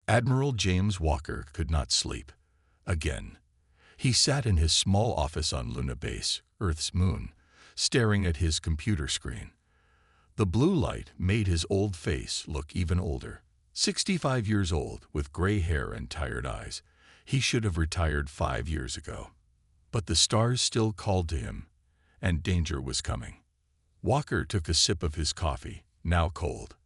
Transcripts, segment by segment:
Admiral James Walker could not sleep. Again. He sat in his small office on Luna Base, Earth's moon, staring at his computer screen. The blue light made his old face look even older. 65 years old, with gray hair and tired eyes. He should have retired 5 years ago. But the stars still called to him, and danger was coming. Walker took a sip of his coffee, now cold.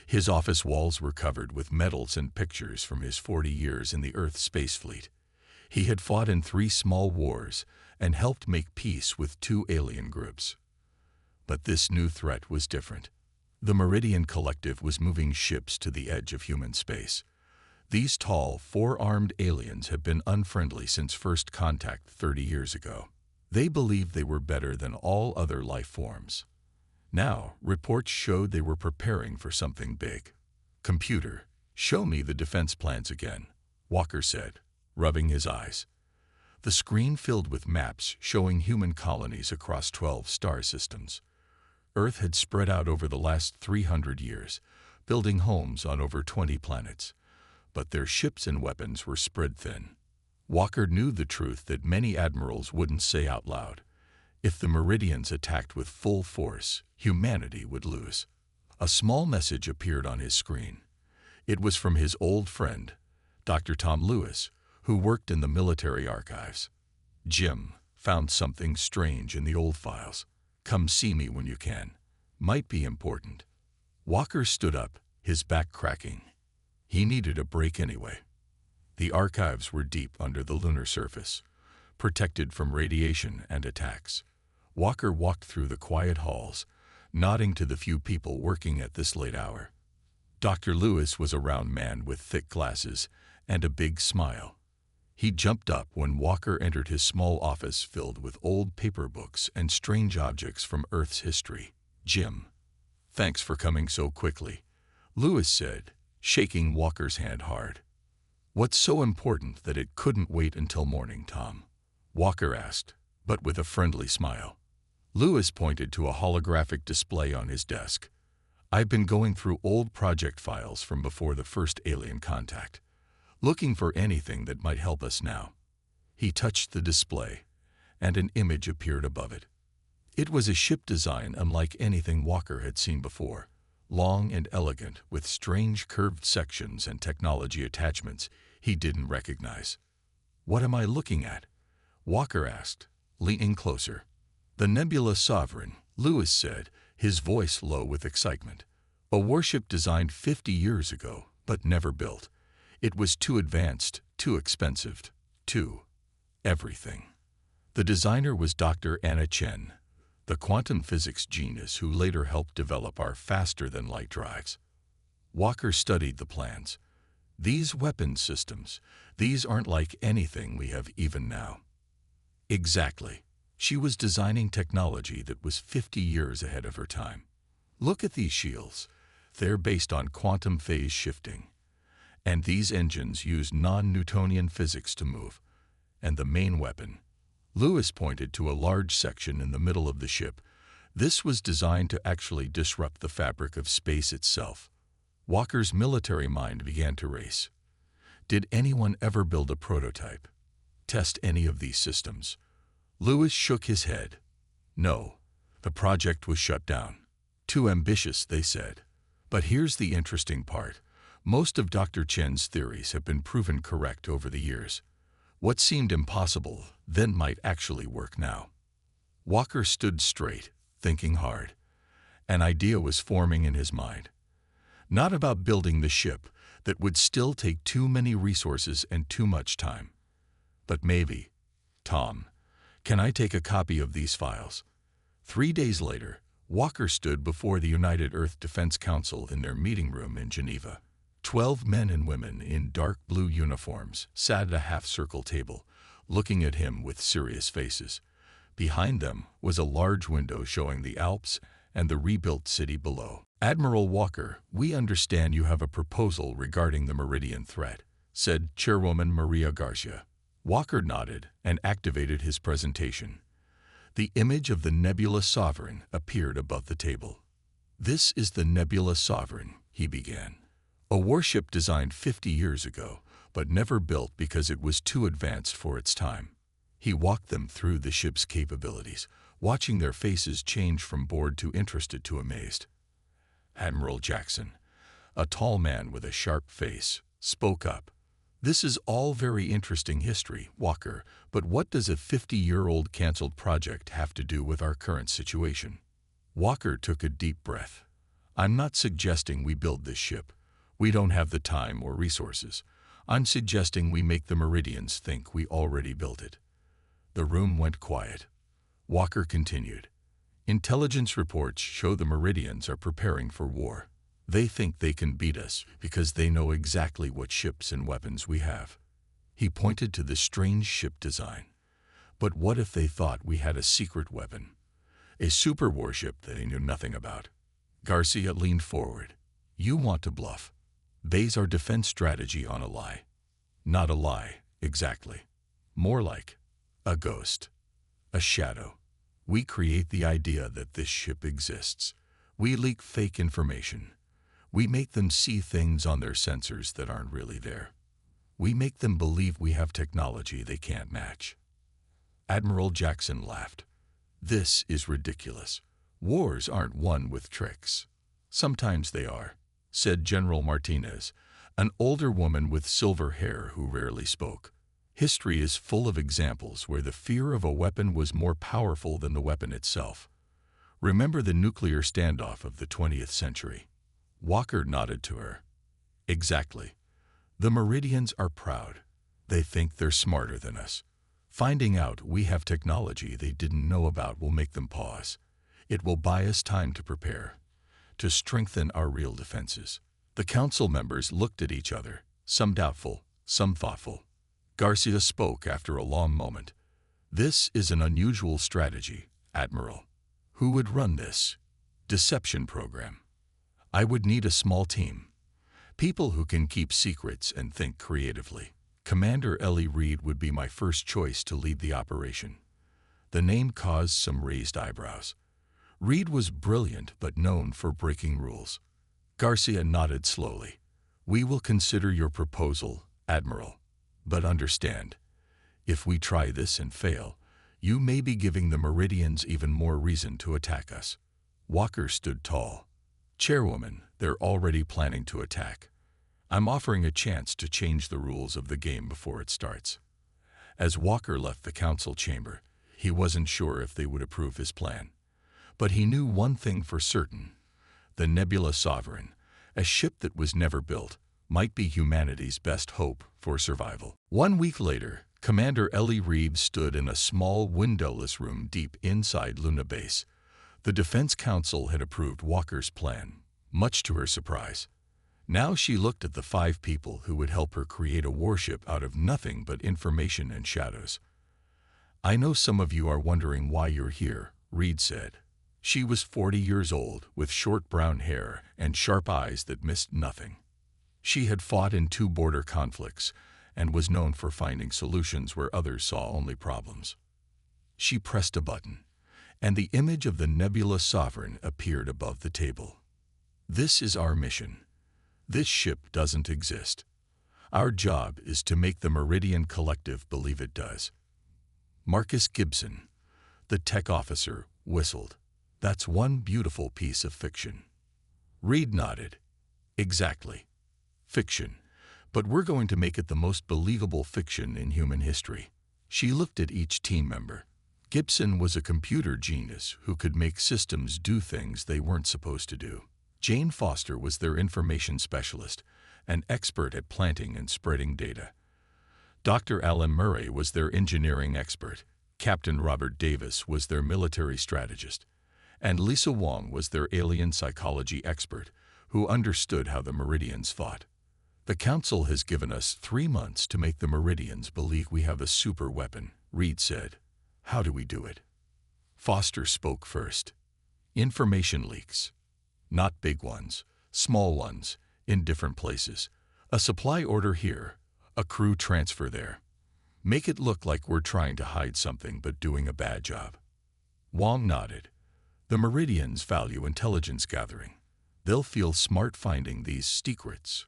His office walls were covered with medals and pictures from his 40 years in the Earth space fleet. He had fought in 3 small wars and helped make peace with 2 alien groups. But this new threat was different. The Meridian Collective was moving ships to the edge of human space. These tall, 4-armed aliens had been unfriendly since first contact 30 years ago. They believed they were better than all other life forms. Now, reports showed they were preparing for something big. "Computer, show me the defense plans again," Walker said, rubbing his eyes. The screen filled with maps showing human colonies across 12 star systems. Earth had spread out over the last 300 years, building homes on over 20 planets. But their ships and weapons were spread thin. Walker knew the truth that many admirals wouldn't say out loud. If the Meridians attacked with full force, humanity would lose. A small message appeared on his screen. It was from his old friend, Dr. Tom Lewis, who worked in the military archives. "Jim, found something strange in the old files. Come see me when you can. Might be important." Walker stood up, his back cracking. He needed a break anyway. The archives were deep under the lunar surface, protected from radiation and attacks. Walker walked through the quiet halls, nodding to the few people working at this late hour. Dr. Lewis was a round man with thick glasses and a big smile. He jumped up when Walker entered his small office filled with old paper books and strange objects from Earth's history. "Jim, thanks for coming so quickly," Lewis said, shaking Walker's hand hard. "What's so important that it couldn't wait until morning, Tom?" Walker asked, but with a friendly smile. Lewis pointed to a holographic display on his desk. "I've been going through old project files from before the first alien contact, looking for anything that might help us now." He touched the display, and an image appeared above it. It was a ship design unlike anything Walker had seen before, long and elegant, with strange curved sections and technology attachments he didn't recognize. "What am I looking at?" Walker asked, leaning closer. "The Nebula Sovereign," Lewis said, his voice low with excitement. "A warship designed 50 years ago, but never built. It was too advanced, too expensive, too everything." The designer was Dr. Anna Chen, the quantum physics genius who later helped develop our faster-than-light drives. Walker studied the plans. "These weapon systems, these aren't like anything we have even now." Exactly. She was designing technology that was 50 years ahead of her time. "Look at these shields. They're based on quantum phase shifting. And these engines use non-Newtonian physics to move. And the main weapon." Lewis pointed to a large section in the middle of the ship. "This was designed to actually disrupt the fabric of space itself." Walker's military mind began to race. Did anyone ever build a prototype? Test any of these systems? Lewis shook his head. No, the project was shut down. Too ambitious, they said. But here's the interesting part. Most of Dr. Chen's theories have been proven correct over the years. What seemed impossible then might actually work now. Walker stood straight, thinking hard. An idea was forming in his mind. Not about building the ship that would still take too many resources and too much time. But maybe, "Tom, can I take a copy of these files?" 3 days later, Walker stood before the United Earth Defense Council in their meeting room in Geneva. 12 men and women in dark blue uniforms sat at a half-circle table, looking at him with serious faces. Behind them was a large window showing the Alps and the rebuilt city below. "Admiral Walker, we understand you have a proposal regarding the Meridian threat," said Chairwoman Maria Garcia. Walker nodded and activated his presentation. The image of the Nebula Sovereign appeared above the table. "This is the Nebula Sovereign," he began. A warship designed 50 years ago, but never built because it was too advanced for its time. He walked them through the ship's capabilities, watching their faces change from bored to interested to amazed. Admiral Jackson, a tall man with a sharp face, spoke up. "This is all very interesting history, Walker, but what does a 50-year-old canceled project have to do with our current situation?" Walker took a deep breath. "I'm not suggesting we build this ship. We don't have the time or resources. I'm suggesting we make the Meridians think we already built it." The room went quiet. Walker continued. "Intelligence reports show the Meridians are preparing for war. They think they can beat us because they know exactly what ships and weapons we have." He pointed to the strange ship design. "But what if they thought we had a secret weapon? A super warship that they knew nothing about?" Garcia leaned forward. "You want to bluff. Base our defense strategy on a lie." "Not a lie, exactly. More like a ghost. A shadow. We create the idea that this ship exists. We leak fake information. We make them see things on their sensors that aren't really there. We make them believe we have technology they can't match." Admiral Jackson laughed. "This is ridiculous. Wars aren't won with tricks." "Sometimes they are," said General Martinez, an older woman with silver hair who rarely spoke. "History is full of examples where the fear of a weapon was more powerful than the weapon itself. Remember the nuclear standoff of the 20th century?" Walker nodded to her. "Exactly. The Meridians are proud. They think they're smarter than us. Finding out we have technology they didn't know about will make them pause. It will buy us time to prepare, to strengthen our real defenses." The council members looked at each other, some doubtful, some thoughtful. Garcia spoke after a long moment. "This is an unusual strategy, Admiral. Who would run this deception program?" "I would need a small team. People who can keep secrets and think creatively. Commander Ellie Reed would be my first choice to lead the operation." The name caused some raised eyebrows. Reed was brilliant but known for breaking rules. Garcia nodded slowly. "We will consider your proposal, Admiral. But understand, if we try this and fail, you may be giving the Meridians even more reason to attack us." Walker stood tall. "Chairwoman, they're already planning to attack. I'm offering a chance to change the rules of the game before it starts." As Walker left the council chamber, he wasn't sure if they would approve his plan. But he knew one thing for certain. The Nebula Sovereign, a ship that was never built, might be humanity's best hope for survival. 1 week later, Commander Ellie Reed stood in a small, windowless room deep inside Luna Base. The Defense Council had approved Walker's plan, much to her surprise. Now she looked at the 5 people who would help her create a warship out of nothing but information and shadows. "I know some of you are wondering why you're here," Reed said. She was 40 years old, with short brown hair and sharp eyes that missed nothing. She had fought in 2 border conflicts and was known for finding solutions where others saw only problems. She pressed a button, and the image of the Nebula Sovereign appeared above the table. "This is our mission. This ship doesn't exist. Our job is to make the Meridian Collective believe it does." Marcus Gibson, the tech officer, whistled. "That's one beautiful piece of fiction." Reed nodded. "Exactly. Fiction. But we're going to make it the most believable fiction in human history." She looked at each team member. Gibson was a computer genius who could make systems do things they weren't supposed to do. Jane Foster was their information specialist, an expert at planting and spreading data. Dr. Alan Murray was their engineering expert. Captain Robert Davis was their military strategist. And Lisa Wong was their alien psychology expert, who understood how the Meridians thought. "The Council has given us 3 months to make the Meridians believe we have a super weapon," Reed said. "How do we do it?" Foster spoke first. "Information leaks. Not big ones, small ones, in different places. A supply order here, a crew transfer there. Make it look like we're trying to hide something but doing a bad job." Wong nodded. "The Meridians value intelligence gathering. They'll feel smart finding these secrets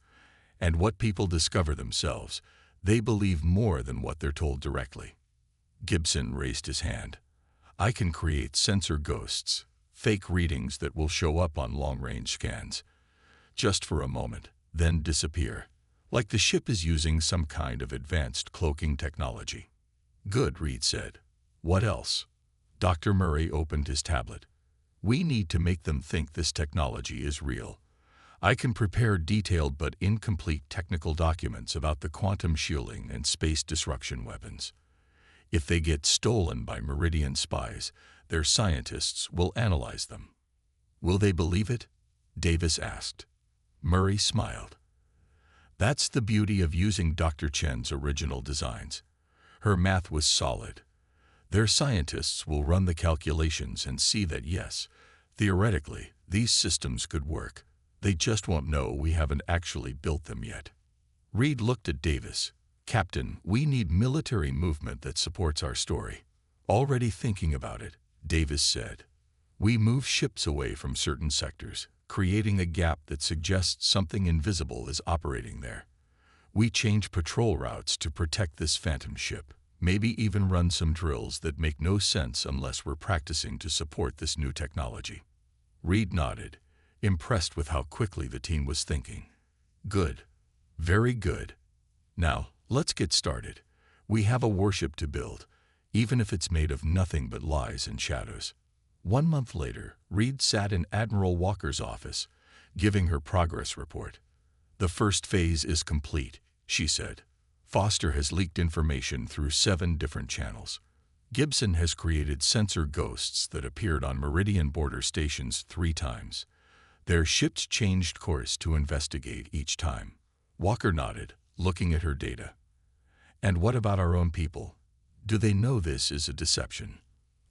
And what people discover themselves, they believe more than what they're told directly. Gibson raised his hand. I can create sensor ghosts, fake readings that will show up on long-range scans, just for a moment, then disappear, like the ship is using some kind of advanced cloaking technology. Good, Reed said. What else? Dr. Murray opened his tablet. We need to make them think this technology is real. I can prepare detailed but incomplete technical documents about the quantum shielding and space disruption weapons. If they get stolen by Meridian spies, their scientists will analyze them. Will they believe it? Davis asked. Murray smiled. That's the beauty of using Dr. Chen's original designs. Her math was solid. Their scientists will run the calculations and see that yes, theoretically, these systems could work. They just won't know we haven't actually built them yet. Reed looked at Davis. Captain, we need military movement that supports our story. Already thinking about it, Davis said. We move ships away from certain sectors, creating a gap that suggests something invisible is operating there. We change patrol routes to protect this phantom ship, maybe even run some drills that make no sense unless we're practicing to support this new technology. Reed nodded, impressed with how quickly the team was thinking. Good. Very good. Now, let's get started. We have a warship to build, even if it's made of nothing but lies and shadows. 1 month later, Reed sat in Admiral Walker's office, giving her progress report. The first phase is complete, she said. Foster has leaked information through 7 different channels. Gibson has created sensor ghosts that appeared on Meridian border stations 3 times. Their ships changed course to investigate each time. Walker nodded, looking at her data. And what about our own people? Do they know this is a deception?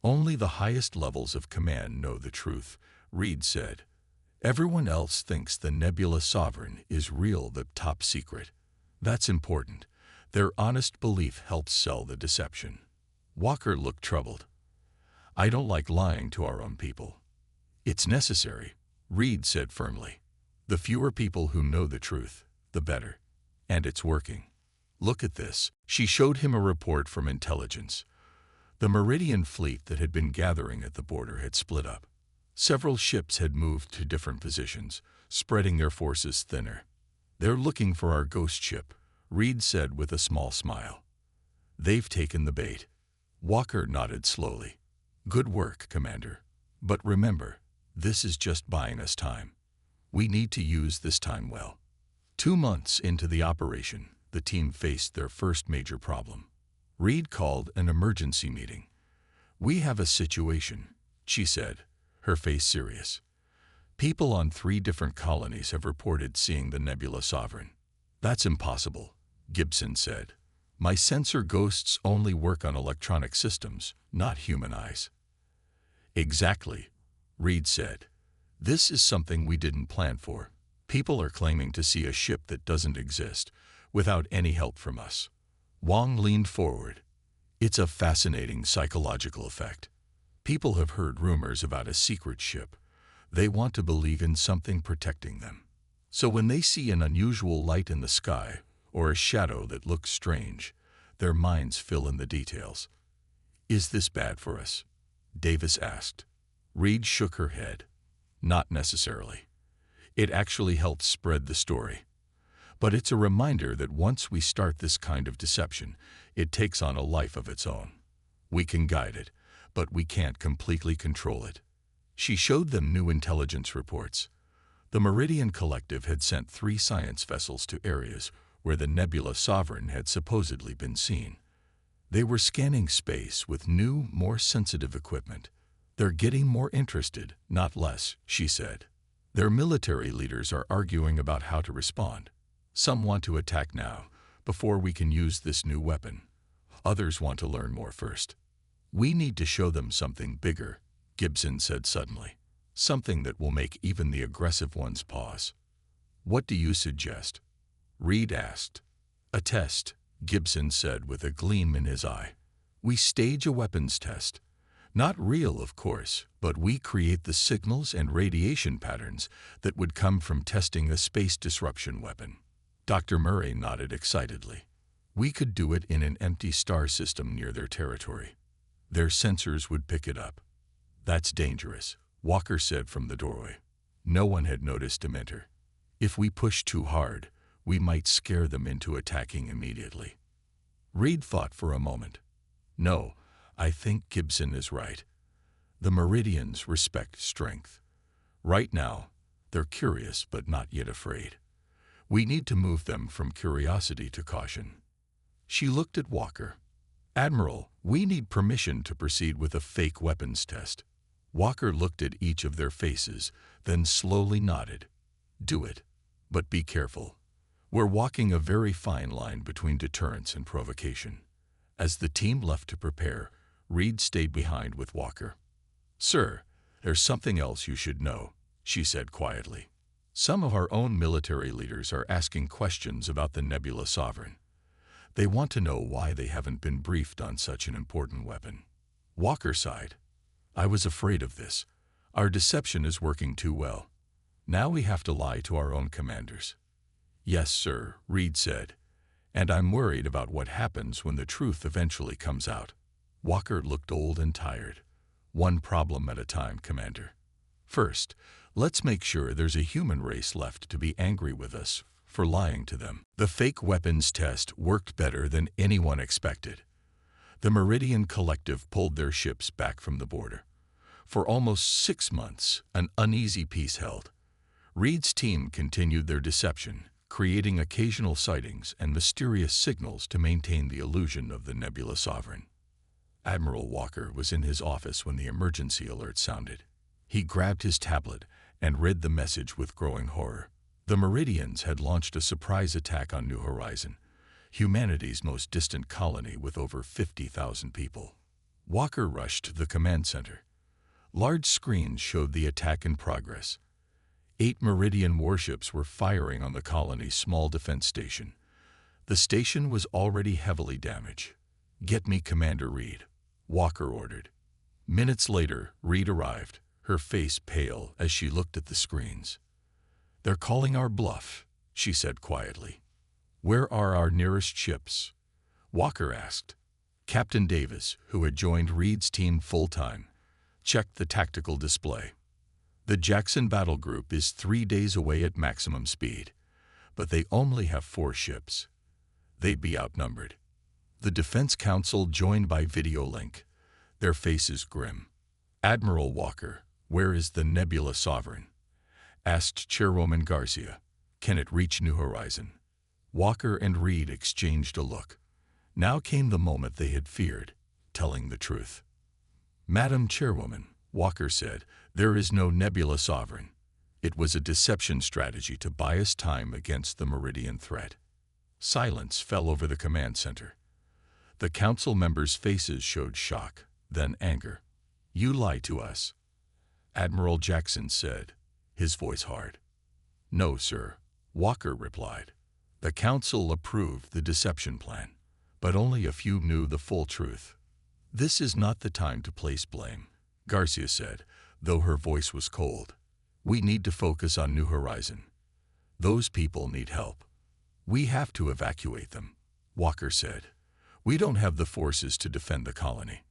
Only the highest levels of command know the truth, Reed said. Everyone else thinks the Nebula Sovereign is real, the top secret. That's important. Their honest belief helps sell the deception. Walker looked troubled. I don't like lying to our own people. It's necessary, Reed said firmly. The fewer people who know the truth, the better. And it's working. Look at this. She showed him a report from intelligence. The Meridian fleet that had been gathering at the border had split up. Several ships had moved to different positions, spreading their forces thinner. They're looking for our ghost ship, Reed said with a small smile. They've taken the bait. Walker nodded slowly. Good work, Commander. But remember, this is just buying us time. We need to use this time well. 2 months into the operation, the team faced their first major problem. Reed called an emergency meeting. We have a situation, she said, her face serious. People on 3 different colonies have reported seeing the Nebula Sovereign. That's impossible, Gibson said. My sensor ghosts only work on electronic systems, not human eyes. Exactly, Reed said. This is something we didn't plan for. People are claiming to see a ship that doesn't exist, without any help from us. Wong leaned forward. It's a fascinating psychological effect. People have heard rumors about a secret ship. They want to believe in something protecting them. So when they see an unusual light in the sky, or a shadow that looks strange, their minds fill in the details. Is this bad for us? Davis asked. Reed shook her head. Not necessarily. It actually helps spread the story. But it's a reminder that once we start this kind of deception, it takes on a life of its own. We can guide it, but we can't completely control it. She showed them new intelligence reports. The Meridian Collective had sent 3 science vessels to areas where the Nebula Sovereign had supposedly been seen. They were scanning space with new, more sensitive equipment. They're getting more interested, not less, she said. Their military leaders are arguing about how to respond. Some want to attack now, before we can use this new weapon. Others want to learn more first. We need to show them something bigger, Gibson said suddenly. Something that will make even the aggressive ones pause. What do you suggest? Reed asked. A test, Gibson said with a gleam in his eye. We stage a weapons test. Not real, of course, but we create the signals and radiation patterns that would come from testing a space disruption weapon. Dr. Murray nodded excitedly. We could do it in an empty star system near their territory. Their sensors would pick it up. That's dangerous, Walker said from the doorway. No one had noticed him enter. If we push too hard, we might scare them into attacking immediately. Reed thought for a moment. No, I think Gibson is right. The Meridians respect strength. Right now, they're curious but not yet afraid. We need to move them from curiosity to caution. She looked at Walker. Admiral, we need permission to proceed with a fake weapons test. Walker looked at each of their faces, then slowly nodded. Do it, but be careful. We're walking a very fine line between deterrence and provocation. As the team left to prepare, Reed stayed behind with Walker. Sir, there's something else you should know, she said quietly. Some of our own military leaders are asking questions about the Nebula Sovereign. They want to know why they haven't been briefed on such an important weapon. Walker sighed. I was afraid of this. Our deception is working too well. Now we have to lie to our own commanders. Yes, sir, Reed said. And I'm worried about what happens when the truth eventually comes out. Walker looked old and tired. One problem at a time, Commander. First, let's make sure there's a human race left to be angry with us for lying to them. The fake weapons test worked better than anyone expected. The Meridian Collective pulled their ships back from the border. For almost 6 months, an uneasy peace held. Reed's team continued their deception, creating occasional sightings and mysterious signals to maintain the illusion of the Nebula Sovereign. Admiral Walker was in his office when the emergency alert sounded. He grabbed his tablet and read the message with growing horror. The Meridians had launched a surprise attack on New Horizon, humanity's most distant colony with over 50,000 people. Walker rushed to the command center. Large screens showed the attack in progress. 8 Meridian warships were firing on the colony's small defense station. The station was already heavily damaged. Get me Commander Reed, Walker ordered. Minutes later, Reed arrived, her face pale as she looked at the screens. They're calling our bluff, she said quietly. Where are our nearest ships? Walker asked. Captain Davis, who had joined Reed's team full-time, checked the tactical display. The Jackson Battle Group is 3 days away at maximum speed, but they only have 4 ships. They'd be outnumbered. The Defense Council joined by video link, their faces grim. Admiral Walker, where is the Nebula Sovereign? Asked Chairwoman Garcia. Can it reach New Horizon? Walker and Reed exchanged a look. Now came the moment they had feared, telling the truth. Madam Chairwoman, Walker said, there is no Nebula Sovereign. It was a deception strategy to bias time against the Meridian threat. Silence fell over the command center. The council members' faces showed shock, then anger. You lie to us, Admiral Jackson said, his voice hard. No, sir, Walker replied. The council approved the deception plan, but only a few knew the full truth. This is not the time to place blame, Garcia said, though her voice was cold. We need to focus on New Horizon. Those people need help. We have to evacuate them, Walker said. We don't have the forces to defend the colony.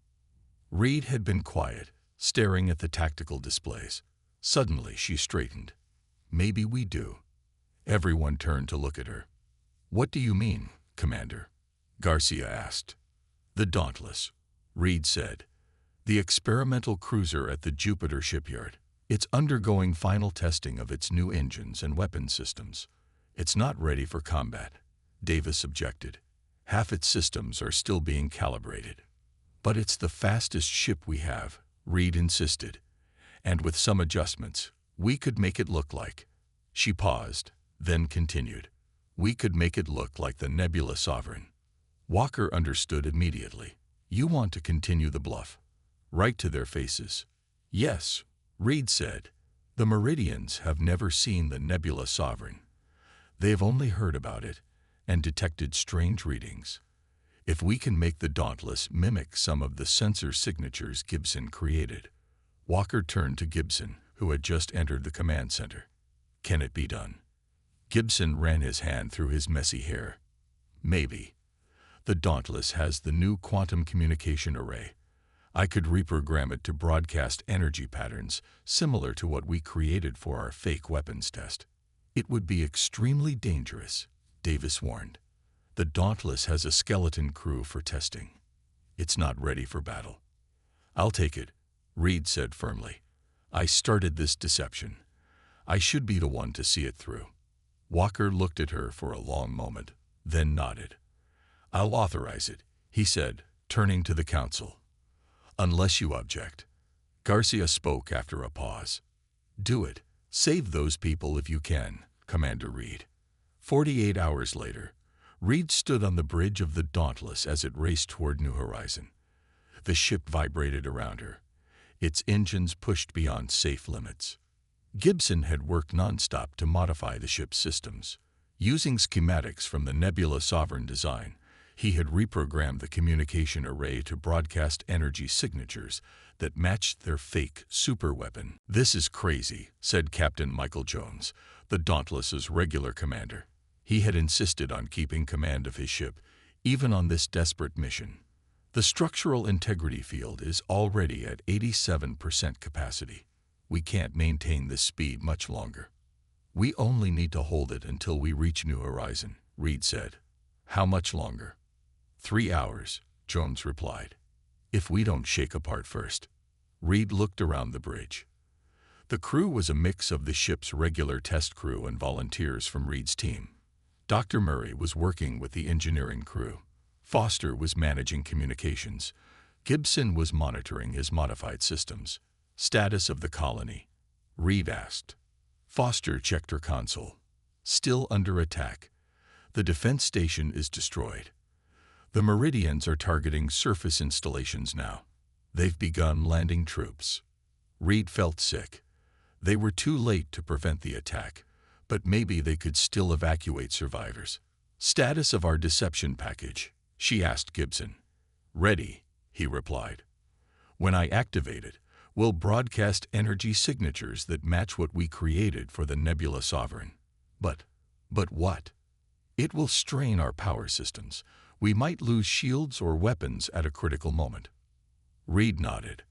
Reed had been quiet, staring at the tactical displays. Suddenly she straightened. Maybe we do. Everyone turned to look at her. What do you mean, Commander? Garcia asked. The Dauntless, Reed said. The experimental cruiser at the Jupiter shipyard. It's undergoing final testing of its new engines and weapon systems. It's not ready for combat, Davis objected. Half its systems are still being calibrated. But it's the fastest ship we have, Reed insisted. And with some adjustments, we could make it look like. She paused, then continued. We could make it look like the Nebula Sovereign. Walker understood immediately. You want to continue the bluff. Right to their faces. Yes, Reed said. The Meridians have never seen the Nebula Sovereign. They have only heard about it and detected strange readings. If we can make the Dauntless mimic some of the sensor signatures Gibson created. Walker turned to Gibson, who had just entered the command center. Can it be done? Gibson ran his hand through his messy hair. Maybe. The Dauntless has the new quantum communication array. I could reprogram it to broadcast energy patterns similar to what we created for our fake weapons test. It would be extremely dangerous, Davis warned. The Dauntless has a skeleton crew for testing. It's not ready for battle. I'll take it, Reed said firmly. I started this deception. I should be the one to see it through. Walker looked at her for a long moment, then nodded. I'll authorize it, he said, turning to the council. Unless you object. Garcia spoke after a pause. Do it. Save those people if you can, Commander Reed. 48 hours later, Reed stood on the bridge of the Dauntless as it raced toward New Horizon. The ship vibrated around her, its engines pushed beyond safe limits. Gibson had worked nonstop to modify the ship's systems. Using schematics from the Nebula Sovereign design, he had reprogrammed the communication array to broadcast energy signatures that matched their fake superweapon. This is crazy, said Captain Michael Jones, the Dauntless's regular commander. He had insisted on keeping command of his ship, even on this desperate mission. The structural integrity field is already at 87% capacity. We can't maintain this speed much longer. We only need to hold it until we reach New Horizon, Reed said. How much longer? 3 hours, Jones replied. If we don't shake apart first. Reed looked around the bridge. The crew was a mix of the ship's regular test crew and volunteers from Reed's team. Dr. Murray was working with the engineering crew. Foster was managing communications. Gibson was monitoring his modified systems. Status of the colony? Reed asked. Foster checked her console. Still under attack. The defense station is destroyed. The Meridians are targeting surface installations now. They've begun landing troops. Reed felt sick. They were too late to prevent the attack, but maybe they could still evacuate survivors. Status of our deception package, she asked Gibson. Ready, he replied. When I activate it, we'll broadcast energy signatures that match what we created for the Nebula Sovereign. But what? It will strain our power systems. We might lose shields or weapons at a critical moment. Reed nodded.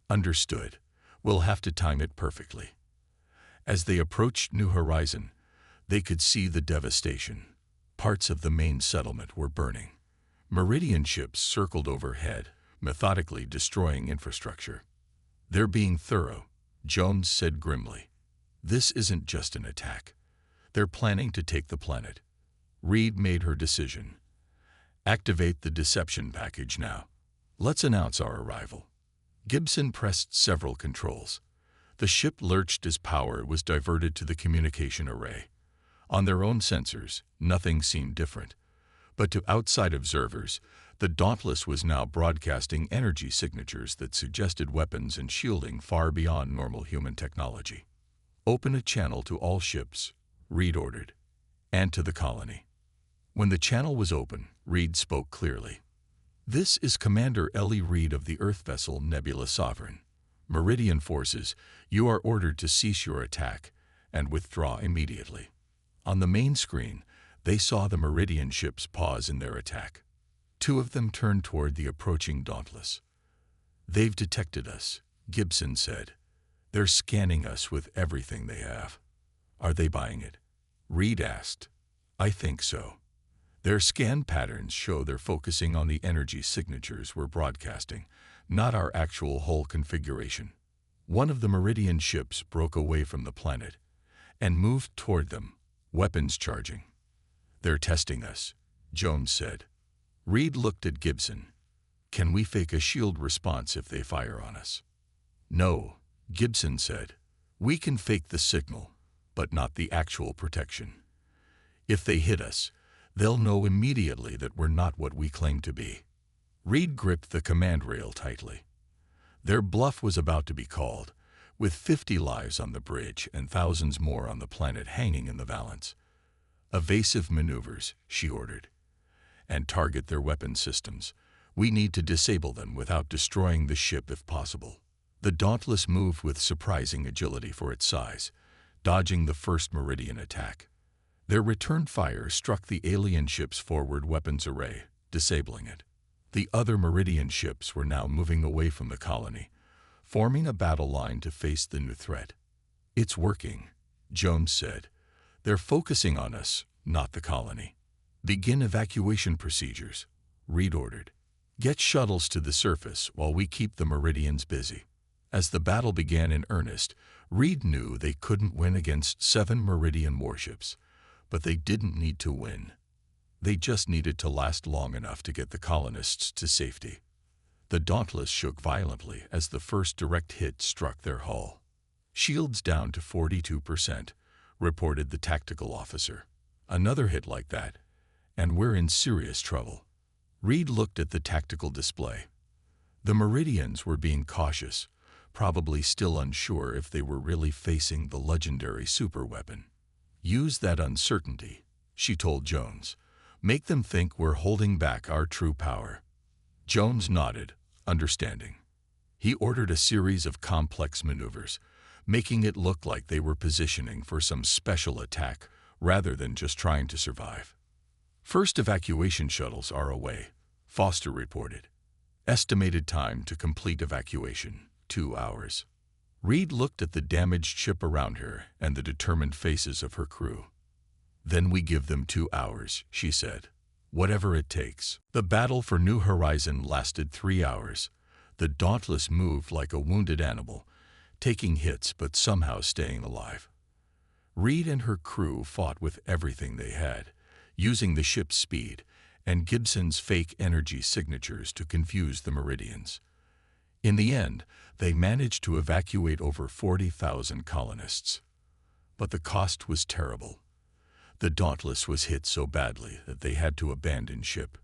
Understood. We'll have to time it perfectly. As they approached New Horizon, they could see the devastation. Parts of the main settlement were burning. Meridian ships circled overhead, methodically destroying infrastructure. They're being thorough, Jones said grimly. This isn't just an attack. They're planning to take the planet. Reed made her decision. Activate the deception package now. Let's announce our arrival. Gibson pressed several controls. The ship lurched as power was diverted to the communication array. On their own sensors, nothing seemed different. But to outside observers, the Dauntless was now broadcasting energy signatures that suggested weapons and shielding far beyond normal human technology. Open a channel to all ships, Reed ordered, and to the colony. When the channel was open, Reed spoke clearly. This is Commander Ellie Reed of the Earth vessel Nebula Sovereign. Meridian forces, you are ordered to cease your attack and withdraw immediately. On the main screen, they saw the Meridian ships pause in their attack. 2 of them turned toward the approaching Dauntless. They've detected us, Gibson said. They're scanning us with everything they have. Are they buying it? Reed asked. I think so. Their scan patterns show they're focusing on the energy signatures we're broadcasting, not our actual hull configuration. One of the Meridian ships broke away from the planet and moved toward them, weapons charging. They're testing us, Jones said. Reed looked at Gibson. Can we fake a shield response if they fire on us? No, Gibson said. We can fake the signal, but not the actual protection. If they hit us, they'll know immediately that we're not what we claim to be. Reed gripped the command rail tightly. Their bluff was about to be called, with 50 lives on the bridge and thousands more on the planet hanging in the balance. Evasive maneuvers, she ordered. And target their weapon systems. We need to disable them without destroying the ship if possible. The Dauntless moved with surprising agility for its size, dodging the first Meridian attack. Their return fire struck the alien ship's forward weapons array, disabling it. The other Meridian ships were now moving away from the colony, forming a battle line to face the new threat. "It's working," Jones said. "They're focusing on us, not the colony." "Begin evacuation procedures," Reed ordered. "Get shuttles to the surface while we keep the Meridians busy." As the battle began in earnest, Reed knew they couldn't win against 7 Meridian warships, but they didn't need to win. They just needed to last long enough to get the colonists to safety. The Dauntless shook violently as the first direct hit struck their hull. "Shields down to 42%, reported the tactical officer. "Another hit like that, and we're in serious trouble." Reed looked at the tactical display. The Meridians were being cautious, probably still unsure if they were really facing the legendary superweapon. "Use that uncertainty," she told Jones. "Make them think we're holding back our true power." Jones nodded, understanding. He ordered a series of complex maneuvers, making it look like they were positioning for some special attack rather than just trying to survive. "First evacuation shuttles are away," Foster reported. "Estimated time to complete evacuation, 2 hours." Reed looked at the damaged ship around her and the determined faces of her crew. "Then we give them 2 hours," she said. "Whatever it takes." The battle for New Horizon lasted 3 hours. The Dauntless moved like a wounded animal, taking hits but somehow staying alive. Reed and her crew fought with everything they had, using the ship's speed and Gibson's fake energy signatures to confuse the Meridians. In the end, they managed to evacuate over 40,000 colonists. But the cost was terrible. The Dauntless was hit so badly that they had to abandon ship.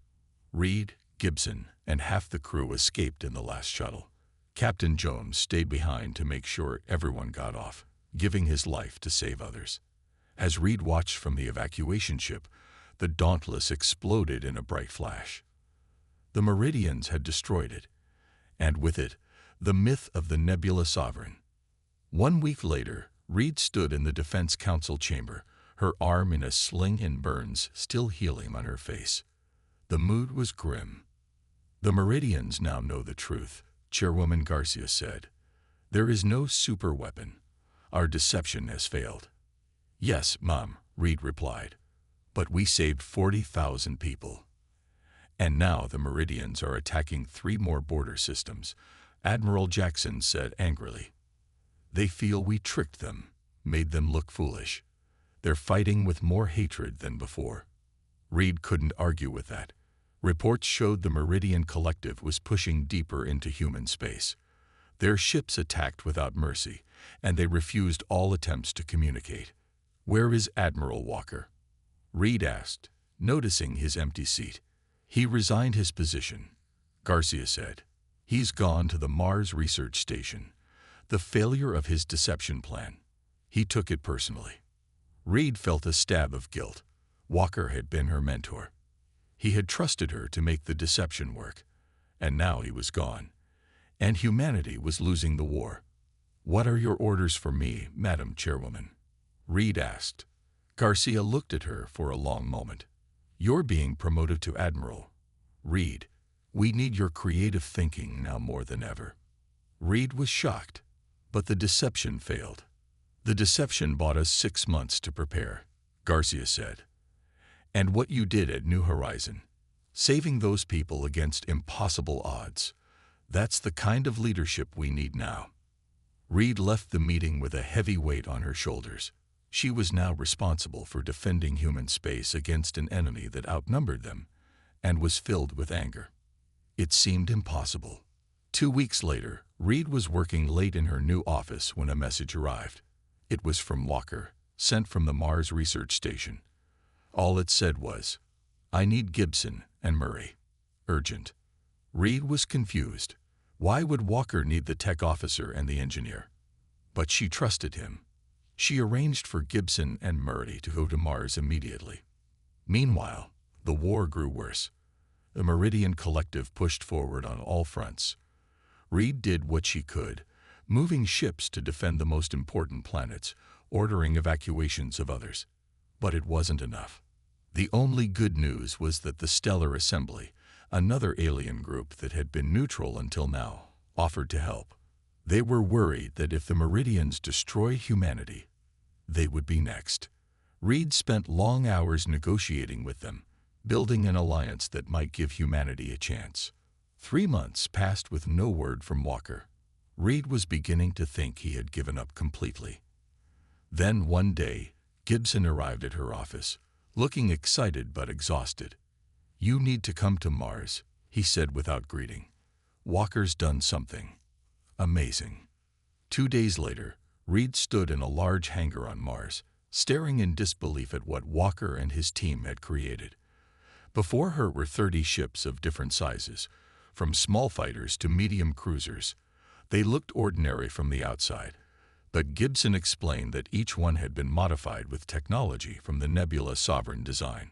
Reed, Gibson, and half the crew escaped in the last shuttle. Captain Jones stayed behind to make sure everyone got off, giving his life to save others. As Reed watched from the evacuation ship, the Dauntless exploded in a bright flash. The Meridians had destroyed it, and with it, the myth of the Nebula Sovereign. 1 week later, Reed stood in the Defense Council chamber, her arm in a sling and burns still healing on her face. The mood was grim. "The Meridians now know the truth," Chairwoman Garcia said. "There is no super weapon. Our deception has failed." "Yes, Mom," Reed replied. "But we saved 40,000 people." "And now the Meridians are attacking 3 more border systems," Admiral Jackson said angrily. "They feel we tricked them, made them look foolish. They're fighting with more hatred than before." Reed couldn't argue with that. Reports showed the Meridian Collective was pushing deeper into human space. Their ships attacked without mercy, and they refused all attempts to communicate. "Where is Admiral Walker?" Reed asked, noticing his empty seat. "He resigned his position," Garcia said. "He's gone to the Mars Research Station. The failure of his deception plan. He took it personally." Reed felt a stab of guilt. Walker had been her mentor. He had trusted her to make the deception work, and now he was gone, and humanity was losing the war. "What are your orders for me, Madam Chairwoman?" Reed asked. Garcia looked at her for a long moment. "You're being promoted to Admiral. Reed, we need your creative thinking now more than ever." Reed was shocked, but the deception failed. "The deception bought us 6 months to prepare," Garcia said. "And what you did at New Horizon, saving those people against impossible odds, that's the kind of leadership we need now." Reed left the meeting with a heavy weight on her shoulders. She was now responsible for defending human space against an enemy that outnumbered them, and was filled with anger. It seemed impossible. 2 weeks later, Reed was working late in her new office when a message arrived. It was from Walker, sent from the Mars Research Station. All it said was, "I need Gibson and Murray. Urgent." Reed was confused. Why would Walker need the tech officer and the engineer? But she trusted him. She arranged for Gibson and Murray to go to Mars immediately. Meanwhile, the war grew worse. The Meridian Collective pushed forward on all fronts. Reed did what she could, moving ships to defend the most important planets, ordering evacuations of others. But it wasn't enough. The only good news was that the Stellar Assembly, another alien group that had been neutral until now, offered to help. They were worried that if the Meridians destroy humanity, they would be next. Reed spent long hours negotiating with them, building an alliance that might give humanity a chance. 3 months passed with no word from Walker. Reed was beginning to think he had given up completely. Then one day, Gibson arrived at her office, looking excited but exhausted. "You need to come to Mars," he said without greeting. "Walker's done something amazing." 2 days later, Reed stood in a large hangar on Mars, staring in disbelief at what Walker and his team had created. Before her were 30 ships of different sizes, from small fighters to medium cruisers. They looked ordinary from the outside, but Gibson explained that each one had been modified with technology from the Nebula Sovereign design.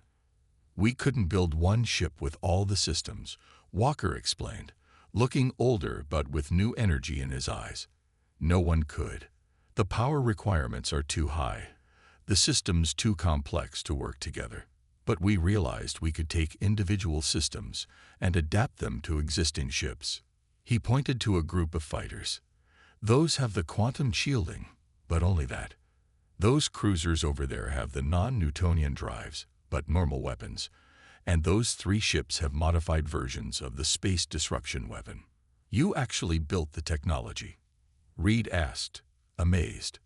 "We couldn't build one ship with all the systems," Walker explained, looking older but with new energy in his eyes. "No one could. The power requirements are too high, the systems too complex to work together. But we realized we could take individual systems and adapt them to existing ships." He pointed to a group of fighters. "Those have the quantum shielding, but only that. Those cruisers over there have the non-Newtonian drives, but normal weapons. And those 3 ships have modified versions of the space disruption weapon." "You actually built the technology?" Reed asked, amazed.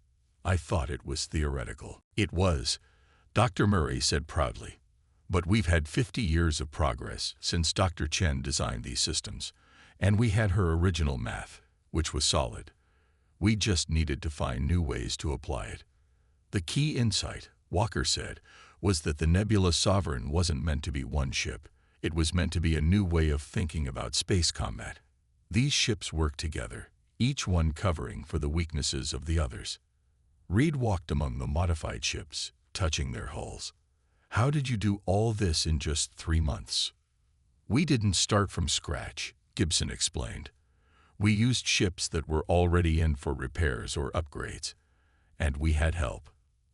"I thought it was theoretical." "It was," Dr. Murray said proudly. "But we've had 50 years of progress since Dr. Chen designed these systems, and we had her original math, which was solid. We just needed to find new ways to apply it." "The key insight," Walker said, "was that the Nebula Sovereign wasn't meant to be one ship. It was meant to be a new way of thinking about space combat. These ships work together, each one covering for the weaknesses of the others." Reed walked among the modified ships, touching their hulls. "How did you do all this in just 3 months?" "We didn't start from scratch," Gibson explained. "We used ships that were already in for repairs or upgrades. And we had help."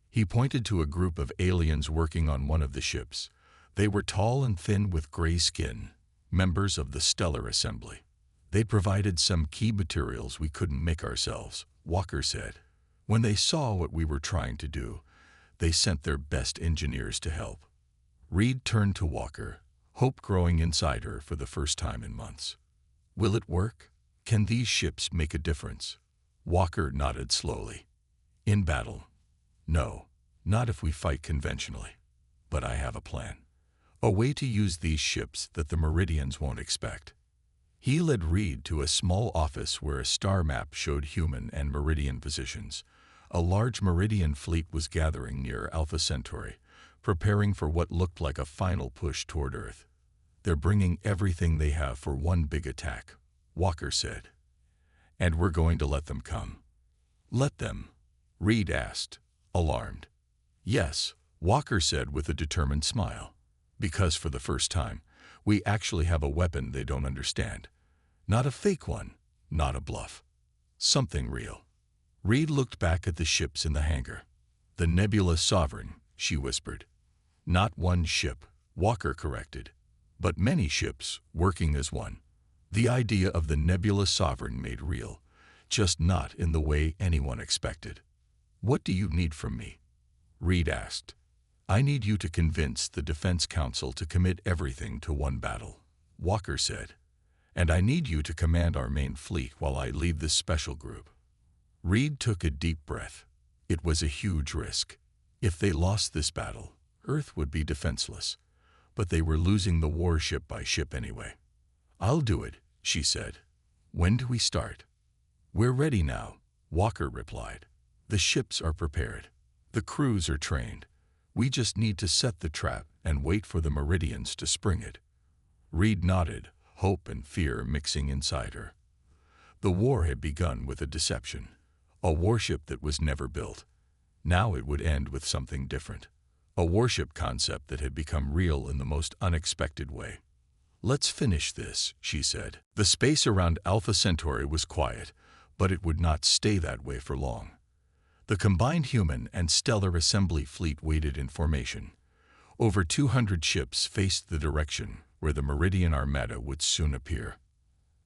He pointed to a group of aliens working on one of the ships. They were tall and thin with gray skin, members of the Stellar Assembly. "They provided some key materials we couldn't make ourselves," Walker said. "When they saw what we were trying to do, they sent their best engineers to help." Reed turned to Walker, hope growing inside her for the first time in months. "Will it work? Can these ships make a difference?" Walker nodded slowly. "In battle? No, not if we fight conventionally. But I have a plan. A way to use these ships that the Meridians won't expect." He led Reed to a small office where a star map showed human and Meridian positions. A large Meridian fleet was gathering near Alpha Centauri, preparing for what looked like a final push toward Earth. "They're bringing everything they have for one big attack," Walker said. "And we're going to let them come." "Let them?" Reed asked, alarmed. "Yes," Walker said with a determined smile. "Because for the first time, we actually have a weapon they don't understand. Not a fake one, not a bluff. Something real." Reed looked back at the ships in the hangar. "The Nebula Sovereign," she whispered. "Not one ship," Walker corrected, "but many ships working as one." The idea of the Nebula Sovereign made real, just not in the way anyone expected. "What do you need from me?" Reed asked. "I need you to convince the Defense Council to commit everything to one battle," Walker said. "And I need you to command our main fleet while I lead this special group." Reed took a deep breath. It was a huge risk. If they lost this battle, Earth would be defenseless. But they were losing the warship by ship anyway. "I'll do it," she said. "When do we start?" "We're ready now," Walker replied. "The ships are prepared. The crews are trained. We just need to set the trap and wait for the Meridians to spring it." Reed nodded, hope and fear mixing inside her. The war had begun with a deception. A warship that was never built. Now it would end with something different. A warship concept that had become real in the most unexpected way. "Let's finish this," she said. The space around Alpha Centauri was quiet, but it would not stay that way for long. The combined human and stellar assembly fleet waited in formation. Over 200 ships faced the direction where the Meridian Armada would soon appear.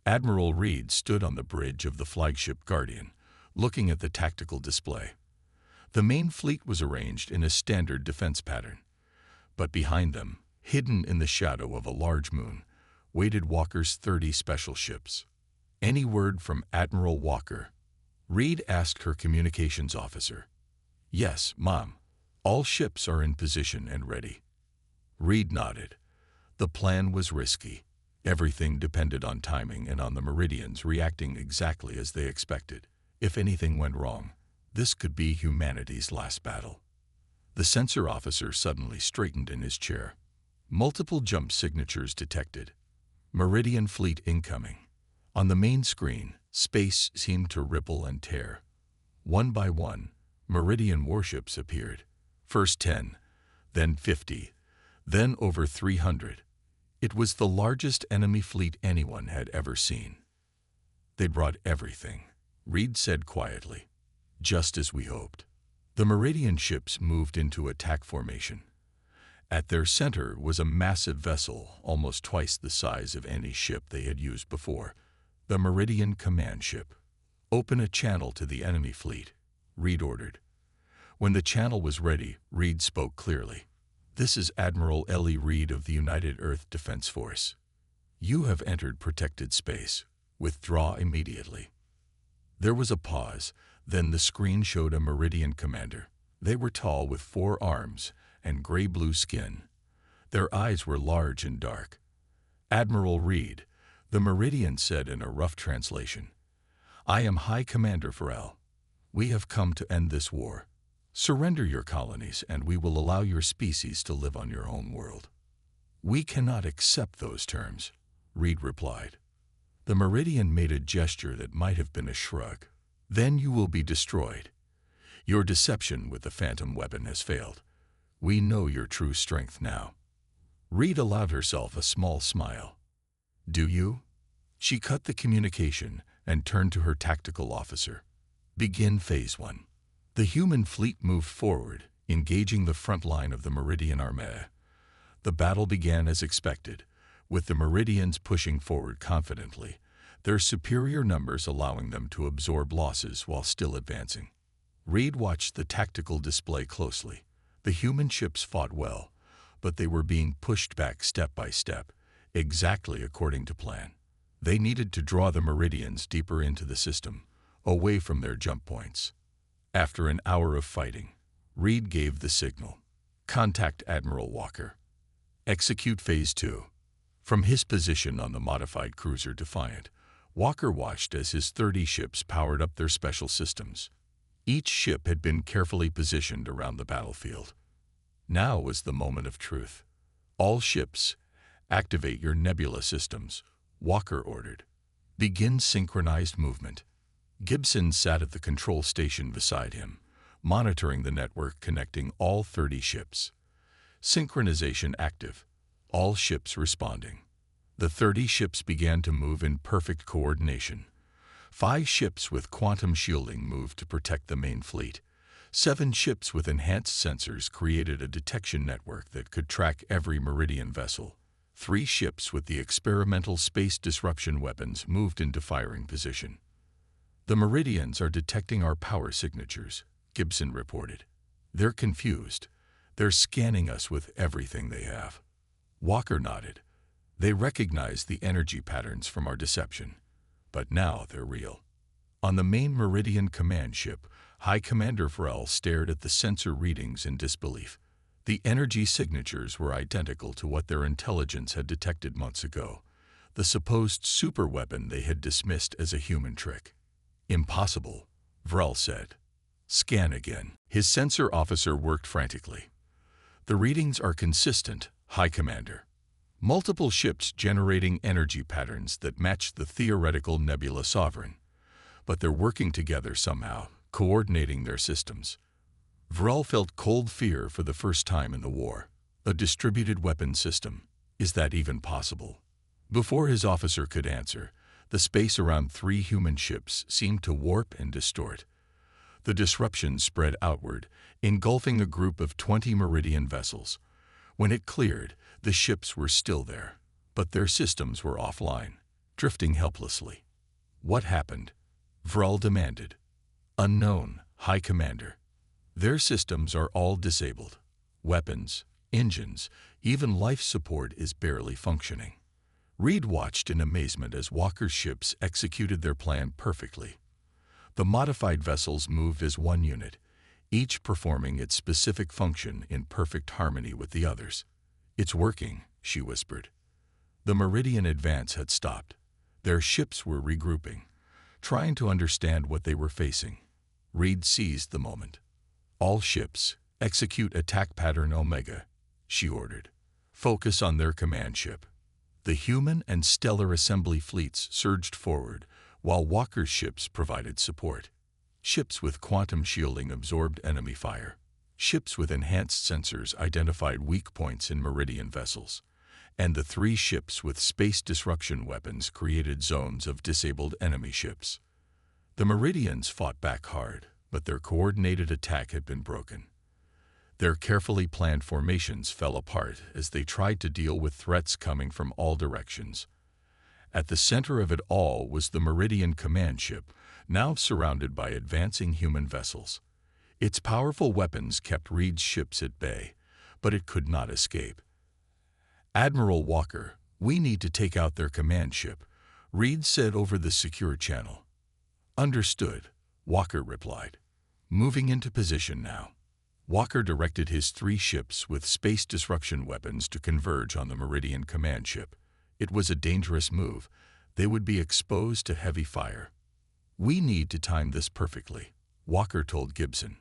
Admiral Reed stood on the bridge of the flagship Guardian, looking at the tactical display. The main fleet was arranged in a standard defense pattern, but behind them, hidden in the shadow of a large moon, waited Walker's 30 special ships. "Any word from Admiral Walker?" Reed asked her communications officer. "Yes, Mom. All ships are in position and ready." Reed nodded. The plan was risky. Everything depended on timing and on the Meridians reacting exactly as they expected. If anything went wrong, this could be humanity's last battle. The sensor officer suddenly straightened in his chair. Multiple jump signatures detected. Meridian fleet incoming. On the main screen, space seemed to ripple and tear. One by one, Meridian warships appeared. First 10, then 50, then over 300. It was the largest enemy fleet anyone had ever seen. "They brought everything," Reed said quietly. "Just as we hoped." The Meridian ships moved into attack formation. At their center was a massive vessel, almost twice the size of any ship they had used before, the Meridian Command Ship. "Open a channel to the enemy fleet," Reed ordered. When the channel was ready, Reed spoke clearly. "This is Admiral Ellie Reed of the United Earth Defense Force. You have entered protected space. Withdraw immediately." There was a pause, then the screen showed a Meridian commander. They were tall with 4 arms and gray-blue skin. Their eyes were large and dark. "Admiral Reed," the Meridian said in a rough translation, "I am High Commander Farrell. We have come to end this war. Surrender your colonies and we will allow your species to live on your own world." "We cannot accept those terms," Reed replied. The Meridian made a gesture that might have been a shrug. "Then you will be destroyed. Your deception with the phantom weapon has failed. We know your true strength now." Reed allowed herself a small smile. "Do you?" She cut the communication and turned to her tactical officer. "Begin Phase 1. The human fleet moved forward, engaging the front line of the Meridian Armada. The battle began as expected, with the Meridians pushing forward confidently, their superior numbers allowing them to absorb losses while still advancing. Reed watched the tactical display closely. The human ships fought well, but they were being pushed back step by step, exactly according to plan. They needed to draw the Meridians deeper into the system, away from their jump points. After an hour of fighting, Reed gave the signal. "Contact Admiral Walker. Execute Phase 2. From his position on the modified cruiser Defiant, Walker watched as his 30 ships powered up their special systems. Each ship had been carefully positioned around the battlefield. Now was the moment of truth. "All ships, activate your nebula systems," Walker ordered. "Begin synchronized movement." Gibson sat at the control station beside him, monitoring the network connecting all 30 ships. Synchronization active. All ships responding. The 30 ships began to move in perfect coordination. 5 ships with quantum shielding moved to protect the main fleet. 7 ships with enhanced sensors created a detection network that could track every Meridian vessel. 3 ships with the experimental space disruption weapons moved into firing position. "The Meridians are detecting our power signatures," Gibson reported. "They're confused. They're scanning us with everything they have." Walker nodded. "They recognize the energy patterns from our deception, but now they're real." On the main Meridian command ship, High Commander Farrell stared at the sensor readings in disbelief. The energy signatures were identical to what their intelligence had detected months ago, the supposed superweapon they had dismissed as a human trick. "Impossible," Vrel said. "Scan again." His sensor officer worked frantically. "The readings are consistent, High Commander. Multiple ships generating energy patterns that match the theoretical Nebula Sovereign. But they're working together somehow, coordinating their systems." Vrel felt cold fear for the first time in the war. A distributed weapon system. Is that even possible? Before his officer could answer, the space around 3 human ships seemed to warp and distort. The disruption spread outward, engulfing a group of 20 Meridian vessels. When it cleared, the ships were still there, but their systems were offline, drifting helplessly. What happened? Vrel demanded. Unknown, High Commander. Their systems are all disabled. Weapons, engines, even life support is barely functioning. Reed watched in amazement as Walker's ships executed their plan perfectly. The modified vessels moved as one unit, each performing its specific function in perfect harmony with the others. "It's working," she whispered. The Meridian advance had stopped. Their ships were regrouping, trying to understand what they were facing. Reed seized the moment. "All ships, execute attack pattern Omega," she ordered. "Focus on their command ship." The human and stellar assembly fleets surged forward, while Walker's ships provided support. Ships with quantum shielding absorbed enemy fire. Ships with enhanced sensors identified weak points in Meridian vessels. And the 3 ships with space disruption weapons created zones of disabled enemy ships. The Meridians fought back hard, but their coordinated attack had been broken. Their carefully planned formations fell apart as they tried to deal with threats coming from all directions. At the center of it all was the Meridian command ship, now surrounded by advancing human vessels. Its powerful weapons kept Reed's ships at bay, but it could not escape. "Admiral Walker, we need to take out their command ship," Reed said over the secure channel. "Understood," Walker replied. "Moving into position now." Walker directed his 3 ships with space disruption weapons to converge on the Meridian command ship. It was a dangerous move. They would be exposed to heavy fire. "We need to time this perfectly," Walker told Gibson.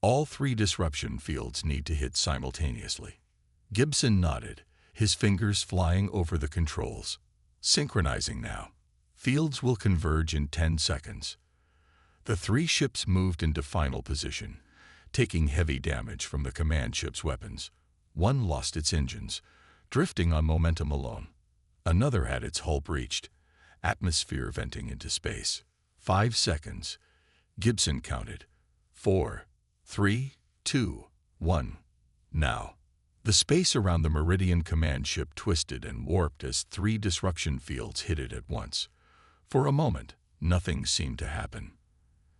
"All 3 disruption fields need to hit simultaneously." Gibson nodded, his fingers flying over the controls. "Synchronizing now. Fields will converge in 10 seconds." The 3 ships moved into final position, taking heavy damage from the command ship's weapons. One lost its engines, drifting on momentum alone. Another had its hull breached, atmosphere venting into space. 5 seconds. Gibson counted. 4, 3, 2, 1. Now. The space around the Meridian command ship twisted and warped as 3 disruption fields hit it at once. For a moment, nothing seemed to happen.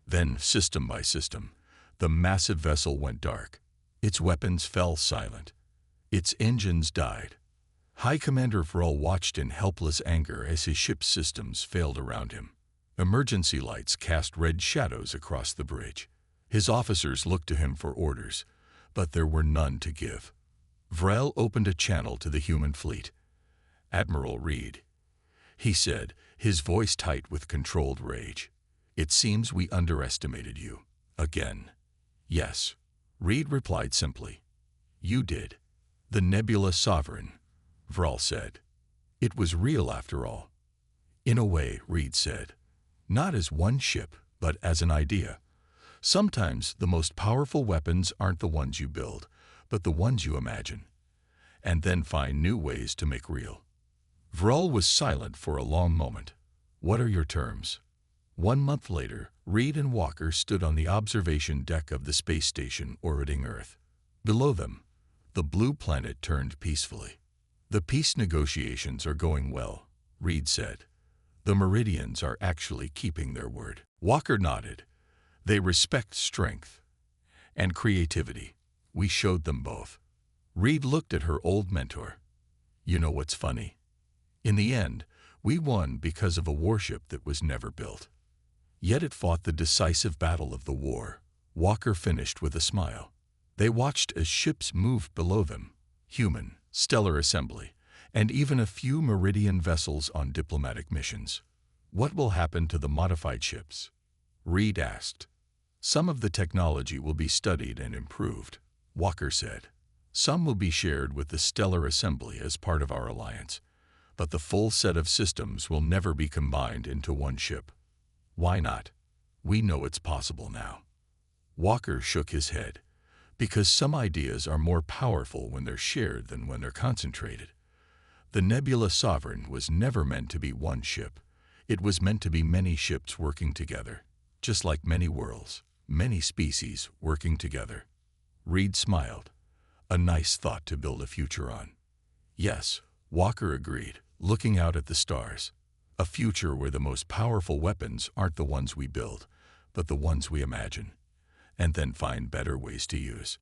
Then, system by system, the massive vessel went dark. Its weapons fell silent. Its engines died. High Commander Vrel watched in helpless anger as his ship's systems failed around him. Emergency lights cast red shadows across the bridge. His officers looked to him for orders, but there were none to give. Vrel opened a channel to the human fleet. "Admiral Reed," he said, his voice tight with controlled rage. "It seems we underestimated you. Again." "Yes," Reed replied simply. "You did." "The Nebula Sovereign," Vrel said. "It was real after all." "In a way," Reed said. "Not as one ship, but as an idea. Sometimes the most powerful weapons aren't the ones you build, but the ones you imagine, and then find new ways to make real." Vrel was silent for a long moment. "What are your terms?" 1 month later, Reed and Walker stood on the observation deck of the space station orbiting Earth. Below them, the blue planet turned peacefully. "The peace negotiations are going well," Reed said. "The Meridians are actually keeping their word." Walker nodded. "They respect strength and creativity. We showed them both." Reed looked at her old mentor. "You know what's funny? In the end, we won because of a warship that was never built. Yet it fought the decisive battle of the war," Walker finished with a smile. They watched as ships moved below them, human, stellar assembly, and even a few Meridian vessels on diplomatic missions. "What will happen to the modified ships?" Reed asked. "Some of the technology will be studied and improved," Walker said. "Some will be shared with the stellar assembly as part of our alliance, but the full set of systems will never be combined into one ship." "Why not?" "We know it's possible now." Walker shook his head. "Because some ideas are more powerful when they're shared than when they're concentrated. The Nebula Sovereign was never meant to be one ship. It was meant to be many ships working together, just like many worlds." many species working together. Reed smiled. A nice thought to build a future on. Yes, Walker agreed, looking out at the stars. A future where the most powerful weapons aren't the ones we build, but the ones we imagine, and then find better ways to use.